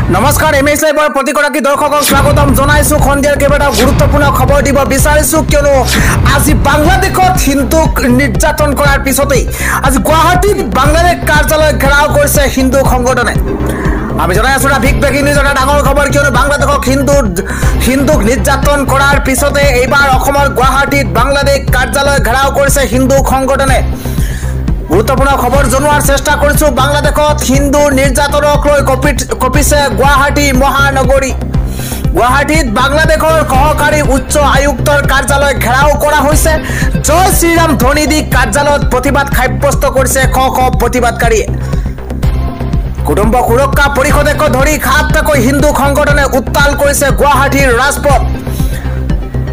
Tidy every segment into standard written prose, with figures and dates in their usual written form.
নমস্কাৰ এমএছ লাইভৰ প্ৰতিগৰাকী দৰ্শকক স্বাগতম জনাইছো খন্দিয়াৰ কেইবাটাও গুৰুত্বপূৰ্ণ খবৰ দিব বিচাৰিছো কিয়নো আজি বাংলাদেশত হিন্দুক নিৰ্যাতন কৰাৰ পিছতেই আজি গুৱাহাটীত বাংলাদেশ কাৰ্যালয় ঘেৰাও কৰিছে হিন্দু সংগঠনে আমি জনাই আছো বিগ ব্ৰেকিং নিউজ এটা ডাঙৰ খবৰ কিয়নো বাংলাদেশক হিন্দুক নিৰ্যাতন কৰাৰ পিছতে এইবাৰ অসমৰ গুৱাহাটীত বাংলাদেশ কাৰ্যালয় ঘেৰাও কৰিছে হিন্দু সংগঠনে গুৰুত্বপূৰ্ণ খবৰ জনোৱাৰ চেষ্টা কৰিছো বাংলাদেশত হিন্দু নিৰ্যাতনক লৈ কপিছে গুৱাহাটী মহানগৰী গুৱাহাটীত বাংলাদেশৰ সহকাৰী উচ্চ আয়ুক্তৰ কাৰ্যালয় ঘেৰাও কৰা হৈছে জয় শ্ৰীৰাম ধ্বনি দি কাৰ্যালয়ত প্ৰতিবাদ সাব্যস্ত কৰিছে শ প্ৰতিবাদকাৰীয়ে কুটুম্ব সুৰক্ষা পৰিষদকে ধৰি খাপটাকৈ হিন্দু সংগঠনে উত্তাল কৰিছে গুৱাহাটীৰ ৰাজপথ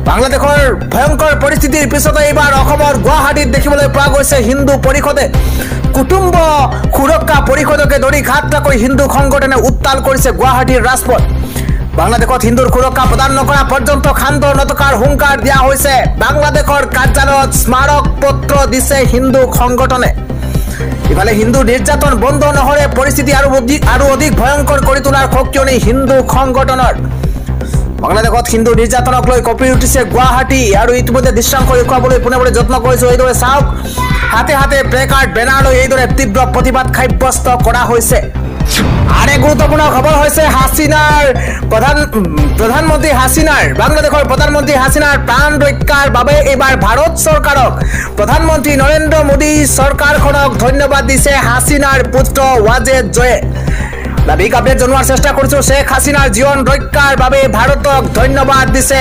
বাংলাদেশৰ ভয়ংকৰ পৰিস্থিতিৰ পিছতে এইবাৰ অসমৰ গুৱাহাটীত দেখিবলৈ পোৱা গৈছে হিন্দু পৰিষদে কুটুম্ব সুৰক্ষা পৰিষদকে ধৰি খাপটাকৈ হিন্দু সংগঠনে উত্তাল কৰিছে গুৱাহাটীৰ ৰাজপথ বাংলাদেশত হিন্দুৰ সুৰক্ষা প্ৰদান নকৰা পৰ্যন্ত খান্দ নথকাৰ হুংকাৰ দিয়া হৈছে বাংলাদেশৰ কাৰ্যালয়ত স্মাৰক পত্ৰ দিছে হিন্দু সংগঠনে ইফালে হিন্দু নিৰ্যাতন বন্ধ নহৰে পৰিস্থিতি আৰু অধিক ভয়ংকৰ কৰি তোলাৰ শক্তিয়নি হিন্দু সংগঠনৰ বাংলাদেশত হিন্দু নিৰ্যাতনক লৈ কঁপি উঠিছে গুৱাহাটী আৰু ইতিমধ্যে দৃশ্যাংশ দেখুৱাবলৈ পুনে যত্ন কৰিছো এইদৰে চাওক হাতে হাতে প্লেকাৰ্ড বেনাৰ লৈ এইদৰে তীব্ৰ প্ৰতিবাদ সাব্যস্ত কৰা হৈছে আৰে গুৰুত্বপূৰ্ণ খবৰ হৈছে হাসিনাৰ প্ৰধানমন্ত্ৰী হাসিনাৰ বাংলাদেশৰ প্ৰধানমন্ত্ৰী হাসিনাৰ প্ৰাণ ৰক্ষাৰ বাবে এবাৰ ভাৰত চৰকাৰক প্ৰধানমন্ত্ৰী নৰেন্দ্ৰ মোদী চৰকাৰখনক ধন্যবাদ দিছে হাসিনাৰ পুত্ৰ ৱাজেদ জয়ে দাবিক আপডেট জনোৱাৰ চেষ্টা কৰিছো শেখ হাসিনাৰ জীৱন ৰক্ষাৰ বাবে ভাৰতক ধন্যবাদ দিছে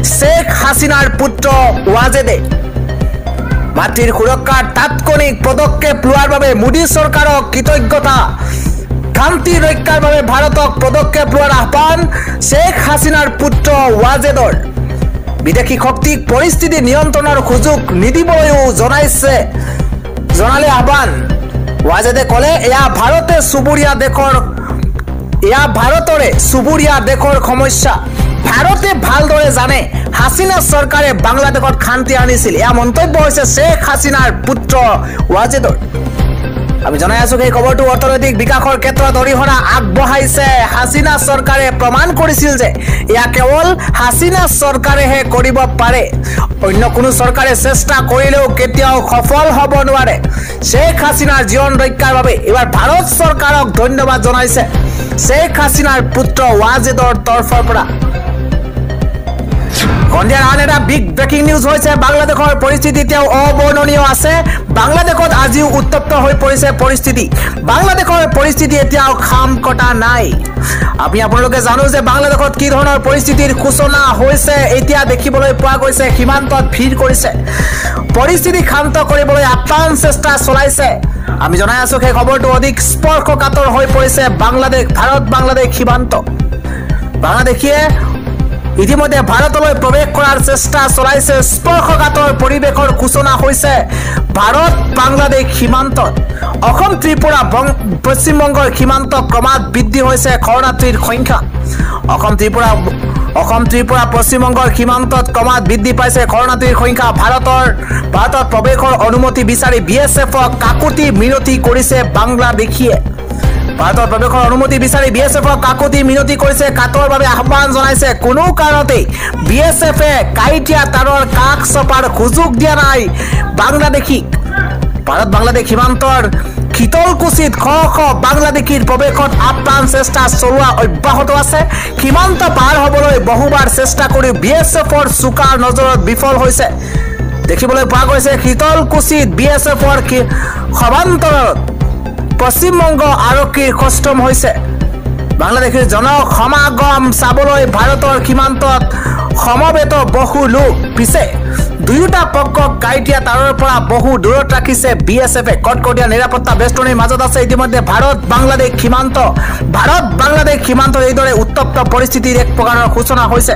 শেখ হাসিনাৰ পুত্ৰ ৱাজেদে মাতৃৰ সুৰক্ষাৰ তাৎক্ষণিক পদক্ষেপ লোৱাৰ বাবে মোদী চৰকাৰক কৃতজ্ঞতা শান্তি ৰক্ষাৰ বাবে ভাৰতক পদক্ষেপ লোৱাৰ আহ্বান শেখ হাসিনাৰ পুত্ৰ ৱাজেদৰ বিদেশী শক্তিক পৰিস্থিতি নিয়ন্ত্ৰণৰ সুযোগ নিদিবলৈও জনালে আহ্বান ৱাজেদে ক'লে এয়া ভাৰতৰে চুবুৰীয়া দেশৰ সমস্যা ভাৰতে ভালদৰে জানে হাসিনা চৰকাৰে বাংলাদেশত শান্তি আনিছিল এয়া মন্তব্য হৈছে শেখ হাসিনাৰ পুত্ৰ ৱাজেদৰ আমি জনাই আছো এই খবৰটো অৰ্থনৈতিক বিকাশৰ ক্ষেত্ৰত অৰিহণা আগবঢ়াইছে হাসিনা চৰকাৰে প্ৰমাণ কৰিছিল যে এয়া কেৱল হাসিনা চৰকাৰেহে কৰিব পাৰে অন্য কোনো চৰকাৰে চেষ্টা কৰিলেও কেতিয়াও সফল হ'ব নোৱাৰে শেখ হাসিনাৰ জীৱন ৰক্ষাৰ বাবে এবাৰ ভাৰত চৰকাৰক ধন্যবাদ জনাইছে শেখ হাসিনাৰ পুত্ৰ ৱাজেদৰ তৰফৰ পৰা সন্ধিয়াৰ আন এটা বিগ ব্ৰেকিং নিউজ হৈছে বাংলাদেশৰ পৰিস্থিতি এতিয়াও অবৰ্ণনীয় আছে বাংলাদেশত আজিও উত্তপ্ত হৈ পৰিছে পৰিস্থিতি বাংলাদেশৰ পৰিস্থিতি এতিয়াও খাম কটা নাই আমি আপোনালোকে জানো যে বাংলাদেশত কি ধৰণৰ পৰিস্থিতিৰ সূচনা হৈছে এতিয়া দেখিবলৈ পোৱা গৈছে সীমান্তত ভিৰ কৰিছে পৰিস্থিতি শান্ত কৰিবলৈ আপ্ৰাণ চেষ্টা চলাইছে আমি জনাই আছো সেই খবৰটো অধিক স্পৰ্শকাতৰ হৈ পৰিছে ভাৰত বাংলাদেশ সীমান্ত বাংলাদেশীয়ে ইতিমধ্যে ভাৰতলৈ প্ৰৱেশ কৰাৰ চেষ্টা চলাইছে স্পৰ্শকাতৰ পৰিৱেশৰ সূচনা হৈছে ভাৰত বাংলাদেশ সীমান্তত অসম ত্ৰিপুৰা পশ্চিমবংগৰ সীমান্ত ক্ৰমাৎ বৃদ্ধি হৈছে শৰণাৰ্থীৰ সংখ্যা অসম ত্ৰিপুৰা পশ্চিমবংগৰ সীমান্তত ক্ৰমাৎ বৃদ্ধি পাইছে শৰণাৰ্থীৰ সংখ্যা ভাৰতত প্ৰৱেশৰ অনুমতি বিচাৰি বিএছএফক কাকুতি মিনতি কৰিছে বাংলাদেশীয়ে ভাৰতৰ প্ৰৱেশৰ অনুমতি বিচাৰি বিএছএফক কাকুতি মিনতি কৰিছে কাটৰ বাবে আহ্বান জনাইছে কোনো কাৰণতে বিএছএফে কাইটিয়া তাৰৰ কাষ চপাৰ সুযোগ দিয়া নাই বাংলাদেশীক ভাৰত বাংলাদেশ সীমান্তৰ শীতলকুছিত শ বাংলাদেশীৰ প্ৰৱেশত আপ্ৰাণ চেষ্টা চলোৱা অব্যাহত আছে সীমান্ত পাৰ হ'বলৈ বহুবাৰ চেষ্টা কৰি বিএছএফৰ চোকাৰ নজৰত বিফল হৈছে দেখিবলৈ পোৱা গৈছে শীতলকুছিত বিএছএফৰ সমান্তৰালত পশ্চিমবংগ আৰক্ষীৰ কষ্টম হৈছে বাংলাদেশীৰ জনসমাগম চাবলৈ ভাৰতৰ সীমান্তত সমবেত বহু লোক পিছে দুয়োটা পক্ষক কাইটিয়া তাৰৰ পৰা বহু দূৰত ৰাখিছে বিএছএফে কটকটীয়া নিৰাপত্তা বেষ্টনীৰ মাজত আছে ইতিমধ্যে ভাৰত বাংলাদেশ সীমান্তৰ এইদৰে উত্তপ্ত পৰিস্থিতিৰ এক প্ৰকাৰৰ সূচনা হৈছে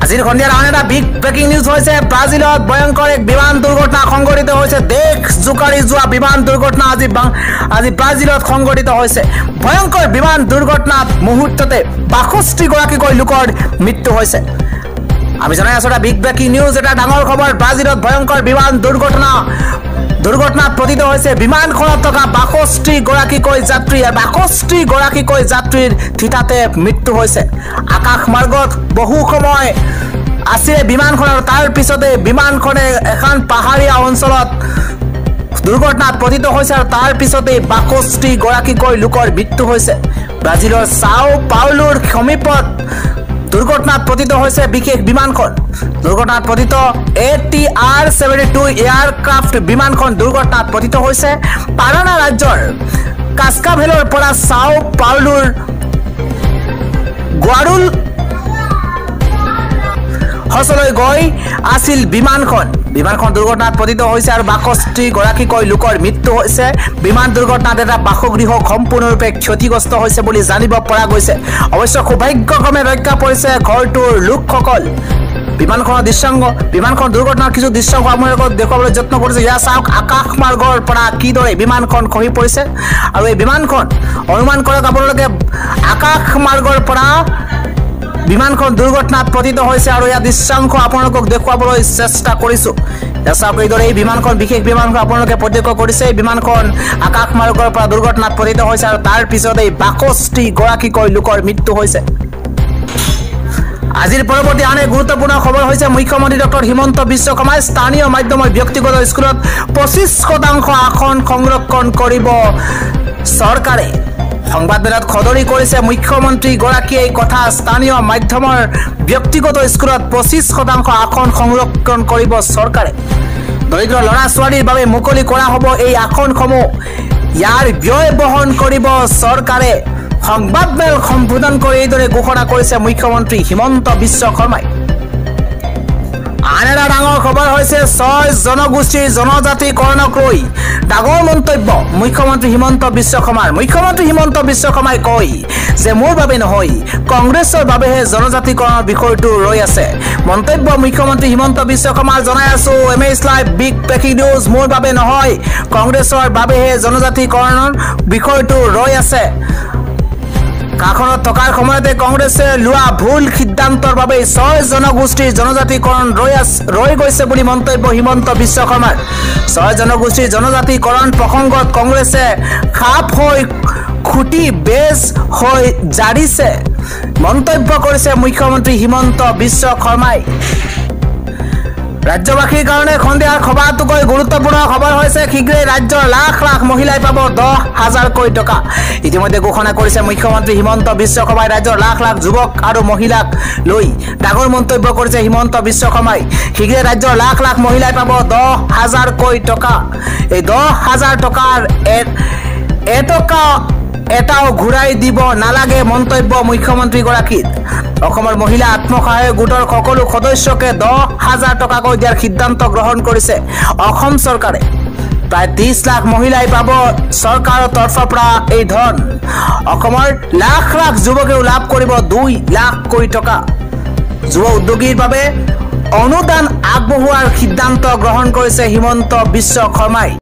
আজিৰ সন্ধিয়াৰ আন এটা বিগ ব্ৰেকিং নিউজ হৈছে ব্ৰাজিলত ভয়ংকৰ এক বিমান দুৰ্ঘটনা সংঘটিত হৈছে দেশ জোকাৰি যোৱা বিমান দুৰ্ঘটনা আজি ব্ৰাজিলত সংঘটিত হৈছে ভয়ংকৰ বিমান দুৰ্ঘটনাত মুহূৰ্ততে ৬২ গৰাকীকৈ লোকৰ মৃত্যু হৈছে আমি জনাই আছো এটা বিগ ব্ৰেকিং নিউজ এটা ডাঙৰ খবৰ ব্ৰাজিলত ভয়ংকৰ বিমান দুৰ্ঘটনা দুৰ্ঘটনাত পতিত হৈছে বিমানখনত থকা ৬২ গৰাকীকৈ যাত্ৰী আৰু ৬২ গৰাকীকৈ যাত্ৰীৰ থিতাতে মৃত্যু হৈছে আকাশ মাৰ্গত বহু সময় আছে বিমানখনৰ তাৰ পিছতে বিমানখনে এখন পাহাৰীয়া অঞ্চলত দুৰ্ঘটনাত পতিত হৈছে আৰু তাৰ পিছতে ৬২ গৰাকীকৈ লোকৰ মৃত্যু হৈছে ব্ৰাজিলৰ সাও পাউলোৰ সমীপত দুৰ্ঘটনাত পতিত হৈছে বিশেষ বিমানখন দুৰ্ঘটনাত পতিত ATR-72 এয়াৰক্ৰাফ্ট বিমানখন দুৰ্ঘটনাত পতিত হৈছে পাৰানা ৰাজ্যৰ কাস্কাভেলৰ পৰা সাও পাউলোৰ গুৱাৰুল হসলৈ গৈ আছিল বিমানখন দুৰ্ঘটনাত পতিত হৈছে আৰু ৬২ গৰাকীকৈ লোকৰ মৃত্যু হৈছে বিমান দুৰ্ঘটনাত এটা বাসগৃহ সম্পূৰ্ণৰূপে ক্ষতিগ্ৰস্ত হৈছে বুলি জানিব পৰা গৈছে অৱশ্য সৌভাগ্যক্ৰমে ৰক্ষা পৰিছে ঘৰটোৰ লোকসকল বিমানখন দুৰ্ঘটনাৰ কিছু দৃশ্য আপোনালোকক দেখুৱাবলৈ যত্ন কৰিছে ইয়া চাওক আকাশ মাৰ্গৰ পৰা কিদৰে বিমানখন খহি পৰিছে আৰু এই বিমানখন অনুমান কৰক আপোনালোকে আকাশ মাৰ্গৰ পৰা বিমানখন দুৰ্ঘটনাত পতিত হৈছে আৰু ইয়াৰ দৃশ্যাংশ আপোনালোকক দেখুৱাবলৈ চেষ্টা কৰিছো চাওক এইদৰে এই বিমানখন বিশেষ বিমানখন আপোনালোকে প্ৰত্যক্ষ কৰিছে এই বিমানখন আকাশ মাৰ্গৰ পৰা দুৰ্ঘটনাত পতিত হৈছে আৰু তাৰ পিছতে ৬২ গৰাকীকৈ লোকৰ মৃত্যু হৈছে আজিৰ পৰৱৰ্তী আন এক গুৰুত্বপূৰ্ণ খবৰ হৈছে মুখ্যমন্ত্ৰী ডক্টৰ হিমন্ত বিশ্ব শৰ্মাই স্থানীয় মাধ্যমৰ ব্যক্তিগত স্কুলত ২৫% আসন সংৰক্ষণ কৰিব চৰকাৰে সংবাদমেলত খদৰি কৰিছে মুখ্যমন্ত্ৰী গৰাকীয়ে এই কথা স্থানীয় মাধ্যমৰ ব্যক্তিগত স্কুলত ২৫% আসন সংৰক্ষণ কৰিব চৰকাৰে দৰিদ্ৰ ল'ৰা ছোৱালীৰ বাবে মুকলি কৰা হ'ব এই আসনসমূহ ইয়াৰ ব্যয় বহন কৰিব চৰকাৰে সংবাদমেল সম্বোধন কৰি এইদৰে ঘোষণা কৰিছে মুখ্যমন্ত্ৰী হিমন্ত বিশ্ব শৰ্মাই আন এটা ডাঙৰ খবৰ হৈছে ৬ জনগোষ্ঠীৰ জনজাতিকৰণক লৈ ডাঙৰ মন্তব্য মুখ্যমন্ত্ৰী হিমন্ত বিশ্ব শৰ্মাই কয় যে মোৰ বাবে নহয় কংগ্ৰেছৰ বাবেহে জনজাতিকৰণৰ বিষয়টো ৰৈ আছে মন্তব্য মুখ্যমন্ত্ৰী হিমন্ত বিশ্ব শৰ্মাৰ জনাই আছো MS live big breaking news মোৰ বাবে নহয় কংগ্ৰেছৰ বাবেহে জনজাতিকৰণৰ বিষয়টো ৰৈ আছে কাখনত থকাৰ সময়তে কংগ্ৰেছে লোৱা ভুল সিদ্ধান্তৰ বাবে ৬ জনগোষ্ঠীৰ জনজাতিকৰণ ৰৈ গৈছে বুলি মন্তব্য হিমন্ত বিশ্ব শৰ্মাৰ ৬ জনগোষ্ঠীৰ জনজাতিকৰণ প্ৰসংগত কংগ্ৰেছে খাপ হৈ খুটি বেজ হৈ জাৰিছে মন্তব্য কৰিছে মুখ্যমন্ত্ৰী হিমন্ত বিশ্ব শৰ্মাই ৰাজ্যবাসীৰ কাৰণে খন্দিয়াৰ খবৰটোকৈ গুৰুত্বপূৰ্ণ খবৰ হৈছে শীঘ্ৰেই ৰাজ্যৰ লাখ লাখ মহিলাই পাব ১০,০০০ টকা ইতিমধ্যে ঘোষণা কৰিছে মুখ্যমন্ত্ৰী হিমন্ত বিশ্ব শৰ্মাই ৰাজ্যৰ লাখ লাখ যুৱক আৰু মহিলাক লৈ ডাঙৰ মন্তব্য কৰিছে হিমন্ত বিশ্ব শৰ্মাই শীঘ্ৰেই ৰাজ্যৰ লাখ লাখ মহিলাই পাব ১০,০০০ টকা এই ১০,০০০ টকাৰ এটাও ঘূৰাই দিব নালাগে মন্তব্য মুখ্যমন্ত্ৰী গৰাকীৰ অসমৰ মহিলা আত্মসহায়ক গোটৰ সকলো সদস্যকে ১০,০০০ টকাকৈ দিয়াৰ সিদ্ধান্ত গ্ৰহণ কৰিছে অসম চৰকাৰে প্ৰায় ৩০ লাখ মহিলাই পাব চৰকাৰৰ তৰফৰ পৰা এই ধন অসমৰ লাখ লাখ যুৱকেও লাভ কৰিব ২ লাখ কোটি টকা যুৱ উদ্যোগীৰ বাবে অনুদান আগবঢ়োৱাৰ সিদ্ধান্ত গ্ৰহণ কৰিছে হিমন্ত বিশ্ব শৰ্মাই